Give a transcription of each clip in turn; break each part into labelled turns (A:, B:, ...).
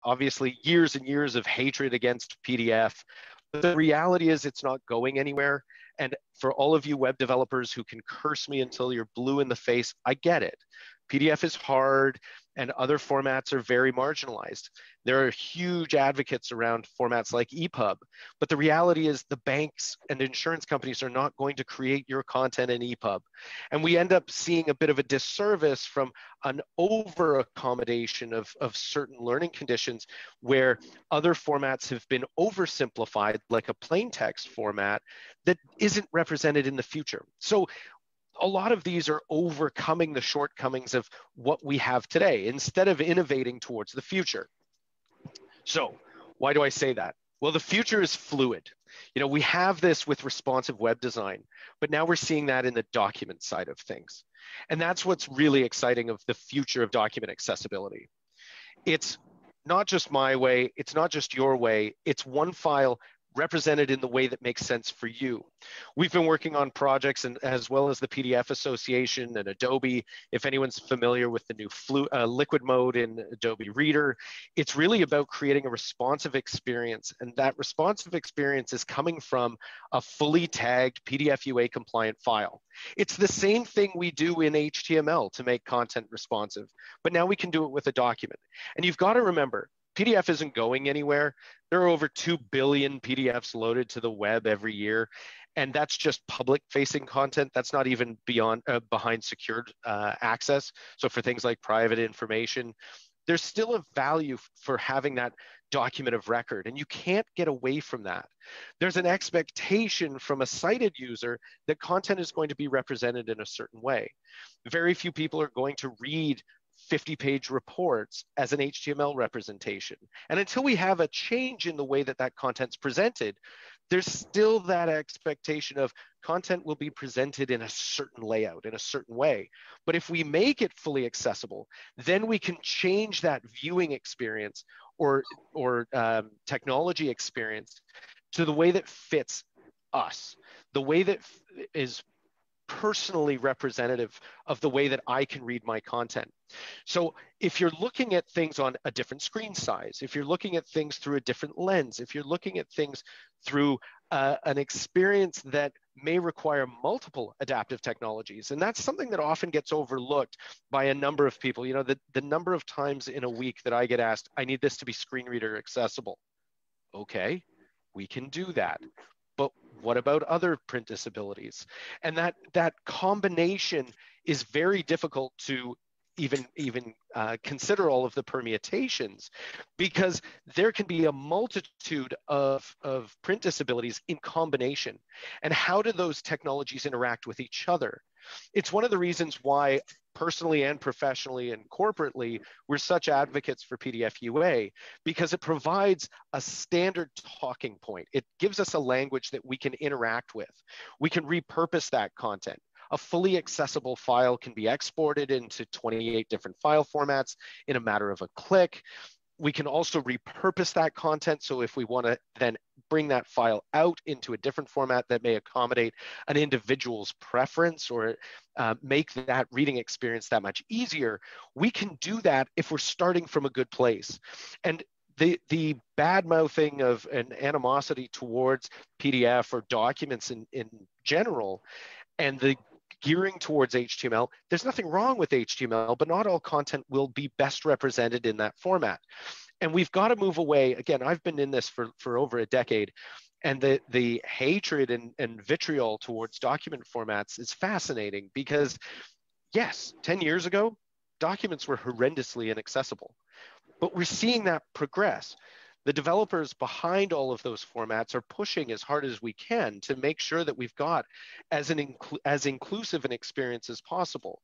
A: obviously years and years of hatred against PDF. But the reality is it's not going anywhere. And for all of you web developers who can curse me until you're blue in the face, I get it. PDF is hard and other formats are very marginalized. There are huge advocates around formats like EPUB, but the reality is the banks and insurance companies are not going to create your content in EPUB. And we end up seeing a bit of a disservice from an over accommodation of certain learning conditions where other formats have been oversimplified, like a plain text format that isn't represented in the future. So a lot of these are overcoming the shortcomings of what we have today instead of innovating towards the future. So why do I say that? Well, the future is fluid. You know, we have this with responsive web design, but now we're seeing that in the document side of things. And that's what's really exciting of the future of document accessibility. It's not just my way, it's not just your way, it's one file represented in the way that makes sense for you. We've been working on projects and as well as the PDF Association and Adobe. If anyone's familiar with the new Liquid Mode in Adobe Reader, it's really about creating a responsive experience. And that responsive experience is coming from a fully tagged PDF UA compliant file. It's the same thing we do in HTML to make content responsive, but now we can do it with a document. And you've got to remember, PDF isn't going anywhere. There are over 2 billion PDFs loaded to the web every year, and that's just public-facing content. That's not even behind secured access. So for things like private information, there's still a value for having that document of record, and you can't get away from that. There's an expectation from a sighted user that content is going to be represented in a certain way. Very few people are going to read 50-page reports as an HTML representation. And until we have a change in the way that that content's presented, there's still that expectation of content will be presented in a certain layout, in a certain way. But if we make it fully accessible, then we can change that viewing experience or technology experience to the way that fits us, the way that is personally representative of the way that I can read my content. So if you're looking at things on a different screen size, if you're looking at things through a different lens, if you're looking at things through an experience that may require multiple adaptive technologies, and that's something that often gets overlooked by a number of people. You know, the number of times in a week that I get asked, I need this to be screen reader accessible. Okay, we can do that. But what about other print disabilities? And that combination is very difficult to even consider all of the permutations, because there can be a multitude of print disabilities in combination. And how do those technologies interact with each other? It's one of the reasons why personally and professionally and corporately, we're such advocates for PDF UA, because it provides a standard talking point. It gives us a language that we can interact with. We can repurpose that content. A fully accessible file can be exported into 28 different file formats in a matter of a click. We can also repurpose that content. So if we want to then bring that file out into a different format that may accommodate an individual's preference or make that reading experience that much easier, we can do that if we're starting from a good place. And the bad mouthing of an animosity towards PDF or documents in general, and the gearing towards HTML, there's nothing wrong with HTML, but not all content will be best represented in that format. And we've got to move away. Again, I've been in this for over a decade, and the hatred and vitriol towards document formats is fascinating because, yes, 10 years ago, documents were horrendously inaccessible, but we're seeing that progress. The developers behind all of those formats are pushing as hard as we can to make sure that we've got as inclusive an experience as possible.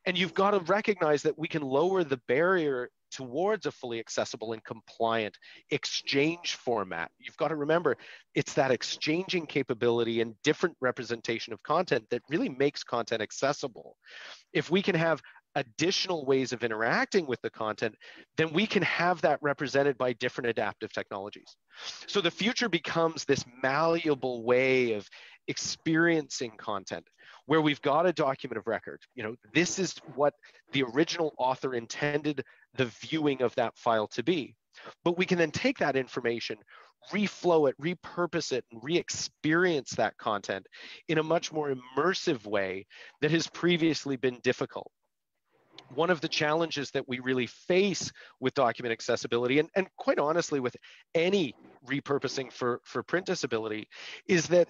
A: And you've got to recognize that we can lower the barrier towards a fully accessible and compliant exchange format. You've got to remember, it's that exchanging capability and different representation of content that really makes content accessible. If we can have additional ways of interacting with the content, then we can have that represented by different adaptive technologies. So the future becomes this malleable way of experiencing content where we've got a document of record. You know, this is what the original author intended the viewing of that file to be. But we can then take that information, reflow it, repurpose it, and re-experience that content in a much more immersive way that has previously been difficult. One of the challenges that we really face with document accessibility, and quite honestly with any repurposing for print disability, is that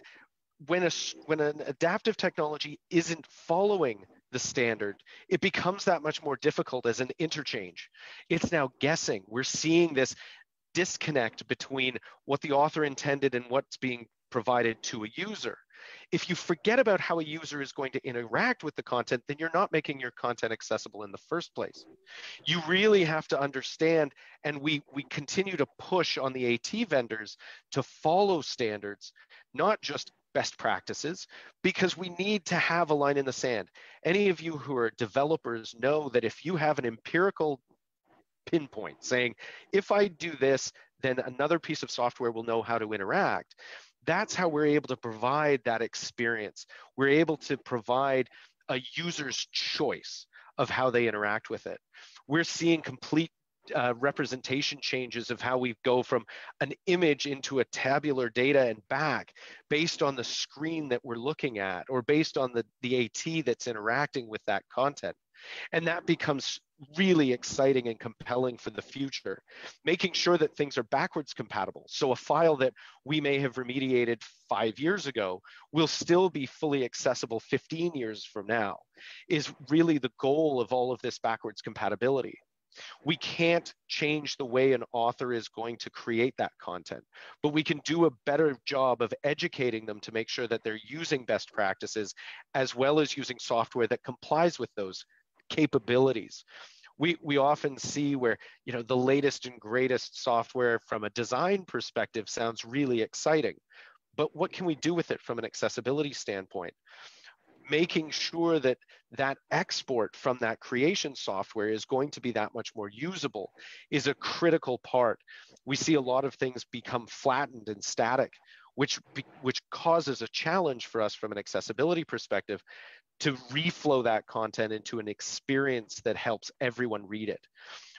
A: when an adaptive technology isn't following the standard, it becomes that much more difficult as an interchange. It's now guessing. We're seeing this disconnect between what the author intended and what's being provided to a user. If you forget about how a user is going to interact with the content, then you're not making your content accessible in the first place. You really have to understand, and we continue to push on the AT vendors to follow standards, not just best practices, because we need to have a line in the sand. Any of you who are developers know that if you have an empirical pinpoint saying, if I do this, then another piece of software will know how to interact. That's how we're able to provide that experience. We're able to provide a user's choice of how they interact with it. We're seeing complete representation changes of how we go from an image into a tabular data and back based on the screen that we're looking at, or based on the AT that's interacting with that content. And that becomes really exciting and compelling for the future, making sure that things are backwards compatible. So a file that we may have remediated 5 years ago will still be fully accessible 15 years from now, is really the goal of all of this backwards compatibility. We can't change the way an author is going to create that content, but we can do a better job of educating them to make sure that they're using best practices, as well as using software that complies with those capabilities. We often see where, you know, the latest and greatest software from a design perspective sounds really exciting, but what can we do with it from an accessibility standpoint? Making sure that that export from that creation software is going to be that much more usable is a critical part. We see a lot of things become flattened and static, which causes a challenge for us from an accessibility perspective to reflow that content into an experience that helps everyone read it.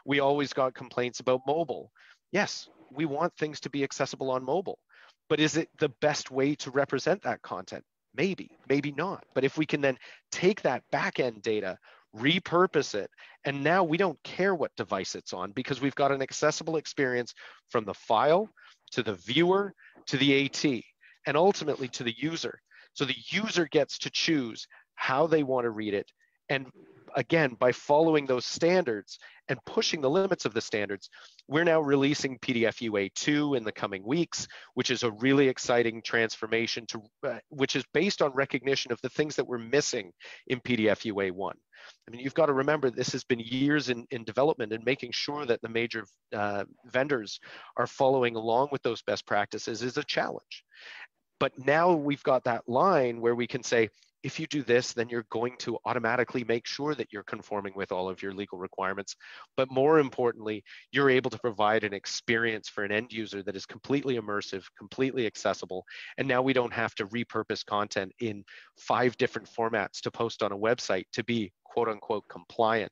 A: We always got complaints about mobile. Yes, we want things to be accessible on mobile, but is it the best way to represent that content? Maybe, maybe not. But if we can then take that back-end data, repurpose it, and now we don't care what device it's on, because we've got an accessible experience from the file to the viewer to the AT, and ultimately to the user. So the user gets to choose how they want to read it. And again, by following those standards and pushing the limits of the standards, we're now releasing PDF UA2 in the coming weeks, which is a really exciting transformation to, which is based on recognition of the things that we're missing in PDF UA1. I mean, you've got to remember, this has been years in development, and making sure that the major vendors are following along with those best practices is a challenge. But now we've got that line where we can say, if you do this, then you're going to automatically make sure that you're conforming with all of your legal requirements. But more importantly, you're able to provide an experience for an end user that is completely immersive, completely accessible. And now we don't have to repurpose content in 5 different formats to post on a website to be quote unquote compliant,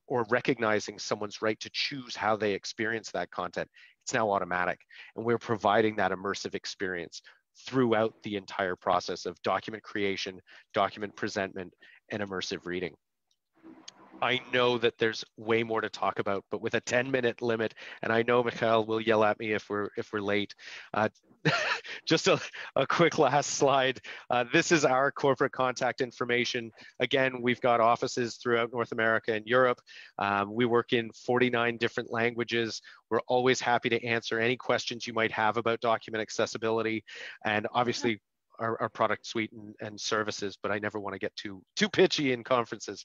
A: or recognizing someone's right to choose how they experience that content. It's now automatic, and we're providing that immersive experience throughout the entire process of document creation, document presentment, and immersive reading. I know that there's way more to talk about, but with a 10-minute limit, and I know Mikhail will yell at me if we're late. Just a quick last slide. This is our corporate contact information. Again, we've got offices throughout North America and Europe. We work in 49 different languages. We're always happy to answer any questions you might have about document accessibility, and obviously our product suite and services, but I never want to get too pitchy in conferences.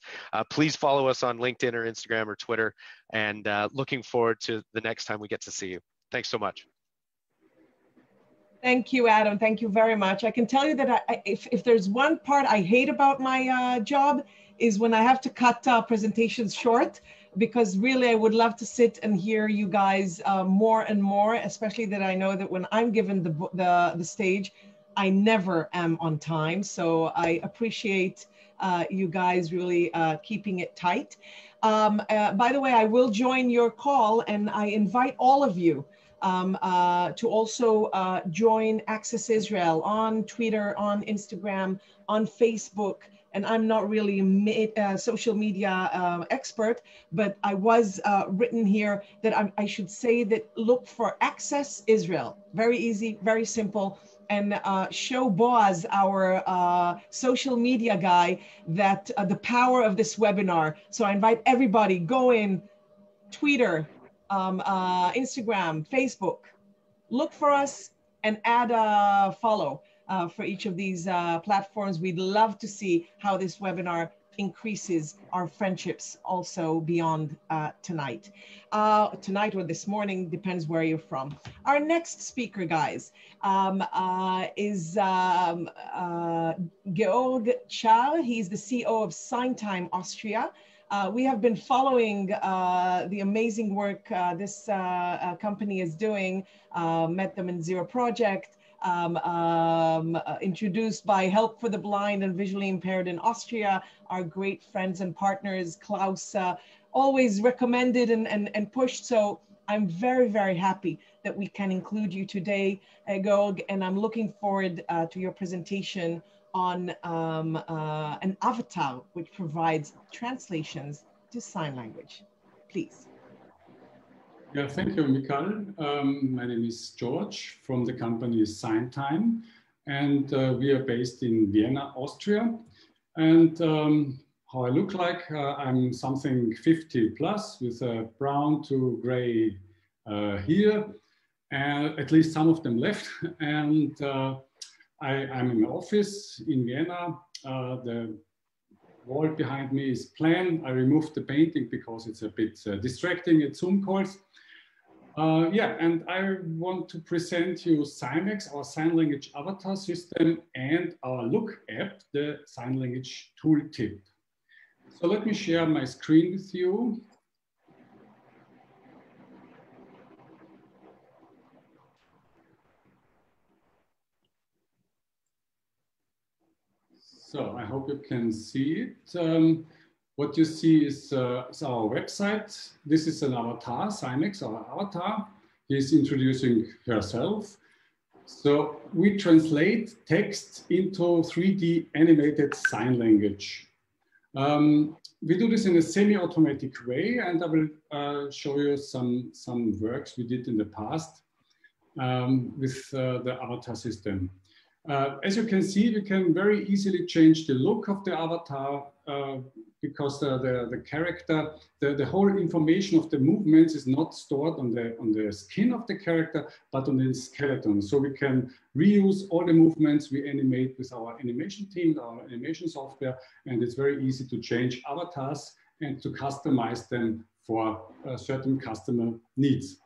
A: Please follow us on LinkedIn or Instagram or Twitter, and looking forward to the next time we get to see you. Thanks so much.
B: Thank you, Adam. Thank you very much. I can tell you that if there's one part I hate about my job, is when I have to cut presentations short, because really I would love to sit and hear you guys more and more, especially that I know that when I'm given the stage, I never am on time. So I appreciate you guys really keeping it tight. By the way, I will join your call, and I invite all of you to also join Access Israel on Twitter, on Instagram, on Facebook. And I'm not really a social media expert, but I was written here that I should say that look for Access Israel. Very easy, very simple. And show Boaz, our social media guy, that the power of this webinar. So I invite everybody, go in, Twitter, Instagram, Facebook, look for us and add a follow for each of these platforms. We'd love to see how this webinar increases our friendships also beyond tonight. Tonight or this morning, depends where you're from. Our next speaker, guys, is Georg Char. He's the CEO of Signtime Austria. We have been following the amazing work this company is doing, met them in Zero Project, introduced by Help for the Blind and Visually Impaired in Austria, our great friends and partners, Klaus, always recommended and pushed. So I'm very, very happy that we can include you today, Georg, and I'm looking forward to your presentation on an avatar which provides translations to sign language. Please.
C: Yeah, thank you, Michal. My name is George from the company Signtime, and we are based in Vienna, Austria. And how I look like, I'm something 50 plus with a brown to gray hair, and at least some of them left. And I'm in the office in Vienna. The wall behind me is plain. I removed the painting because it's a bit distracting at Zoom calls. Yeah, and I want to present you Signex, our sign language avatar system, and our Look app, the sign language tooltip. So let me share my screen with you. So I hope you can see it. What you see is our website. This is an avatar, Signex, our avatar. He's introducing herself. So we translate text into 3D animated sign language. We do this in a semi-automatic way, and I will show you some works we did in the past with the avatar system. As you can see, we can very easily change the look of the avatar because the character, the whole information of the movements is not stored on the skin of the character, but on the skeleton. So we can reuse all the movements we animate with our animation team, our animation software, and it's very easy to change avatars and to customize them for certain customer needs.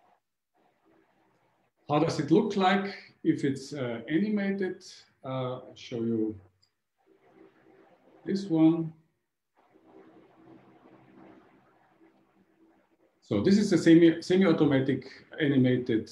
C: How does it look like if it's animated? I'll show you this one. So this is a semi-automatic animated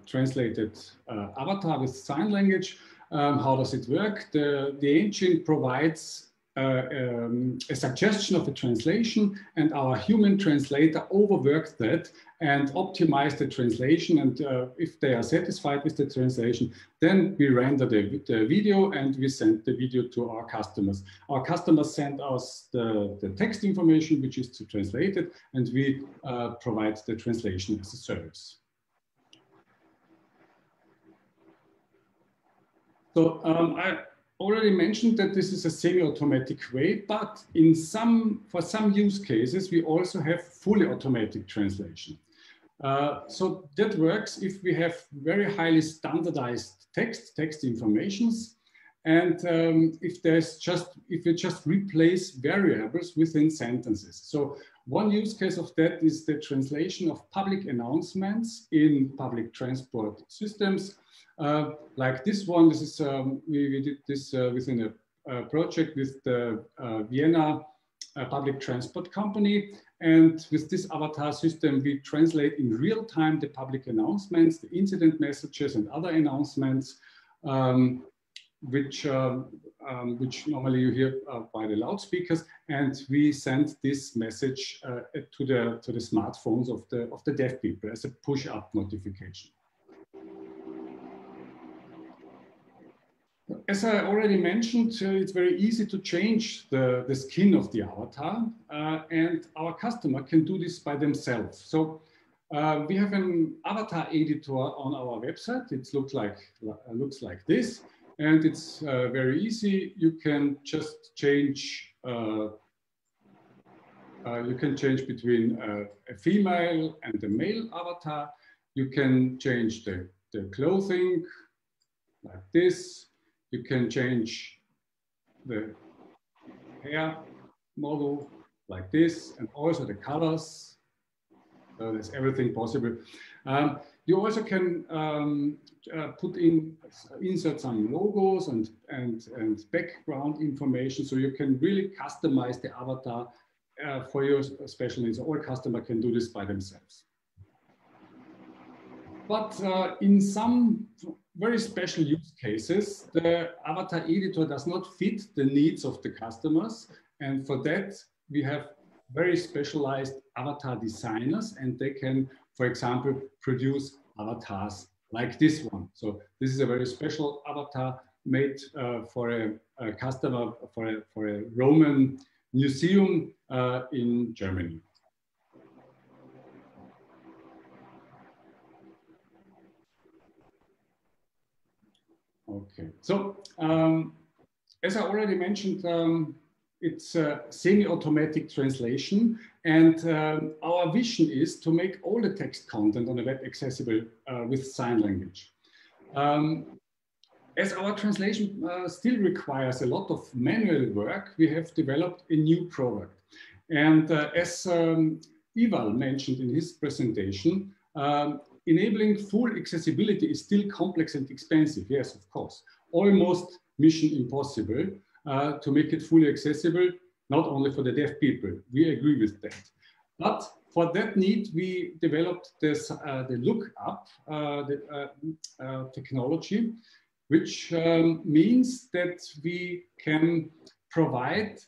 C: translated avatar with sign language. How does it work? The engine provides a suggestion of a translation, and our human translator overworks that and optimize the translation. And if they are satisfied with the translation, then we render the video and we send the video to our customers. Our customers send us the text information, which is translated, and we provide the translation as a service. So I already mentioned that this is a semi-automatic way, but for some use cases, we also have fully automatic translation. So that works if we have very highly standardized text informations, and if you just replace variables within sentences. So one use case of that is the translation of public announcements in public transport systems. Like this one, this is we did this within a project with the Vienna public transport company, and with this avatar system, we translate in real time the public announcements, the incident messages, and other announcements which normally you hear by the loudspeakers, and we send this message to the smartphones of the deaf people as a push-up notification. As I already mentioned, it's very easy to change the skin of the avatar, and our customer can do this by themselves. So we have an avatar editor on our website. It looks like this, and it's very easy. You can just change. You can change between a female and a male avatar. You can change the clothing like this. You can change the hair model like this, and also the colors. So there's everything possible. You also can insert some logos and background information, so you can really customize the avatar for your special needs. All customers can do this by themselves. But in some very special use cases, the avatar editor does not fit the needs of the customers. And for that, we have very specialized avatar designers, and they can, for example, produce avatars like this one. So this is a very special avatar made for a customer, for a Roman museum in Germany. Okay, so as I already mentioned, it's a semi-automatic translation, and our vision is to make all the text content on the web accessible with sign language. As our translation still requires a lot of manual work, we have developed a new product. And as Ival mentioned in his presentation, enabling full accessibility is still complex and expensive. Yes, of course. Almost mission impossible to make it fully accessible, not only for the deaf people. We agree with that. But for that need, we developed this, the lookup technology, which means that we can provide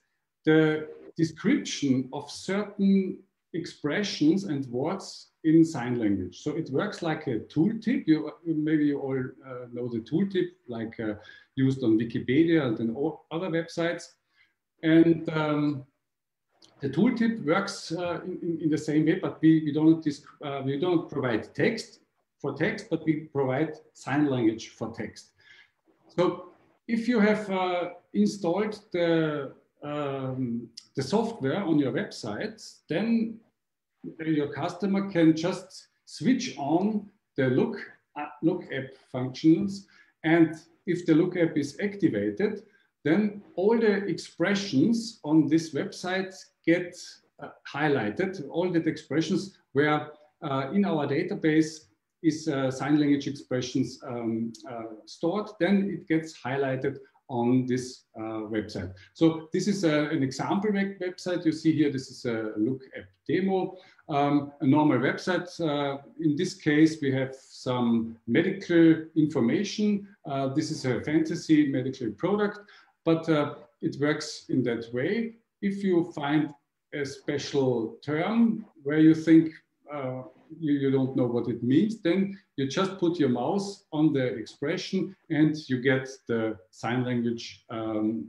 C: the description of certain expressions and words in sign language. So it works like a tooltip. Maybe you all know the tooltip, like used on Wikipedia and then all other websites. And the tooltip works in the same way, but we don't provide text for text, but we provide sign language for text. So if you have installed the software on your website, then your customer can just switch on the look app functions. And if the look app is activated, then all the expressions on this website get highlighted. All the expressions where in our database is sign language expressions stored, then it gets highlighted on this website. So this is an example website. You see here, this is a look app demo, a normal website. In this case, we have some medical information. This is a fantasy medical product, but it works in that way. If you find a special term where you think you don't know what it means, then you just put your mouse on the expression and you get the sign language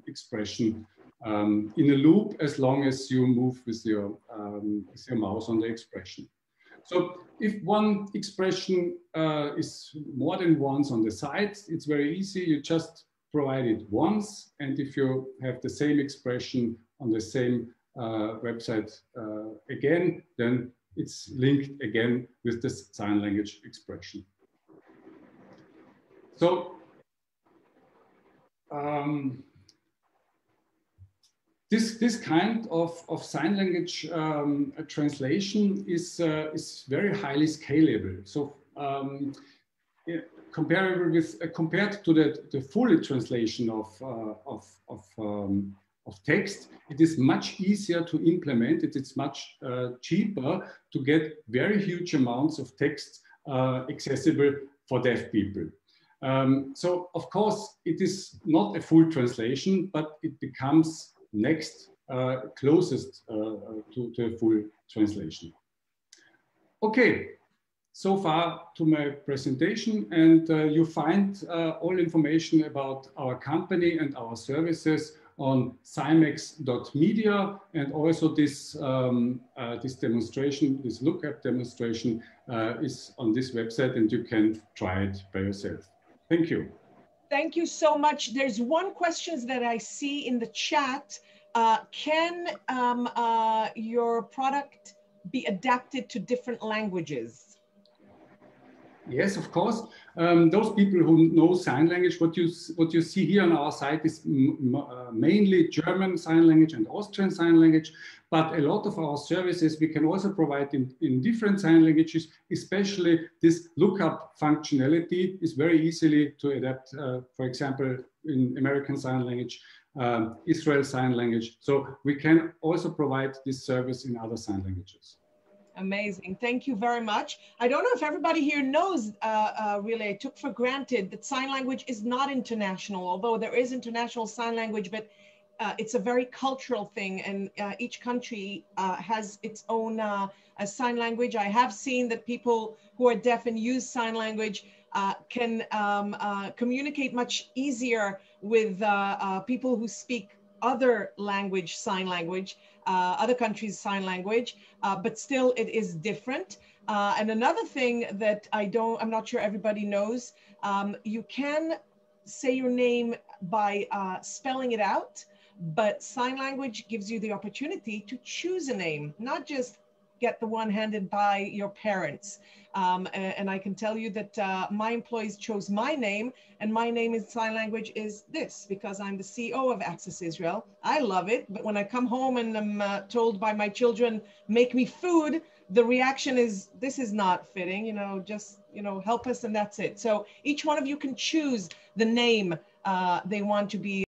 C: expression in a loop as long as you move with your mouse on the expression. So if one expression is more than once on the site, it's very easy. You just provide it once, and if you have the same expression on the same website again, then it's linked again with the sign language expression. So this kind of sign language translation is very highly scalable. So compared to the full translation of text, it is much easier to implement it. It's much cheaper to get very huge amounts of text accessible for deaf people. So of course, it is not a full translation, but it becomes next closest to a full translation. Okay, so far to my presentation, and you find all information about our company and our services on cymex.media, and also this this demonstration, this lookup demonstration is on this website, and you can try it by yourself. Thank you.
B: Thank you so much. There's one question that I see in the chat. Can your product be adapted to different languages?
C: Yes, of course. Those people who know sign language, what you see here on our site is mainly German sign language and Austrian sign language, but a lot of our services we can also provide in different sign languages, especially this lookup functionality is very easily to adapt, for example, in American Sign Language, Israel Sign Language. So we can also provide this service in other sign languages.
B: Amazing. Thank you very much. I don't know if everybody here knows, really, I took for granted that sign language is not international, although there is international sign language, but it's a very cultural thing, and each country has its own sign language. I have seen that people who are deaf and use sign language can communicate much easier with people who speak other language, sign language, other countries' sign language, but still it is different. And another thing that I'm not sure everybody knows, you can say your name by spelling it out, but sign language gives you the opportunity to choose a name, not just get the one handed by your parents. And I can tell you that my employees chose my name, and my name in sign language is this, because I'm the CEO of Access Israel. I love it, but when I come home and I'm told by my children, make me food, the reaction is, this is not fitting, just, help us and that's it. So each one of you can choose the name they want to be